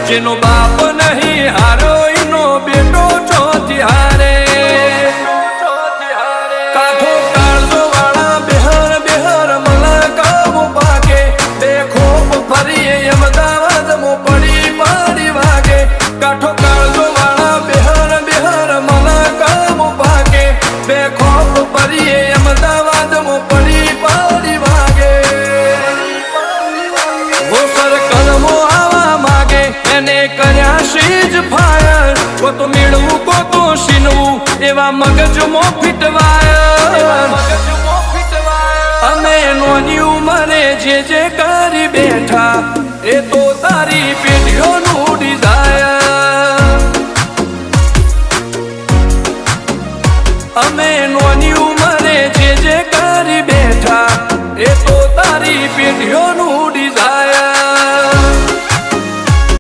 જેનો બાપ નહીં હારો એનો બેટો ચોથી હારે કાઠો કાળજો વાળા બેહર બેહર મલકાવો પાકે બે ખોપ ફરીએ અમદાવાદ મો પડી પડી વાગે કાઠો કાળજો વાળા બેહર બેહર મલકાવો પાકે બે ખોપ ફરીએ અમદાવાદ મો પડી પડી વાગે વો સર્કલમો આવા માગે એને કર્યા શીજ ફાયર કો તો મેળવું કો તો શીનવું એવા મગજમો ફિટવાય અમે નોની ઉંમરે જે કર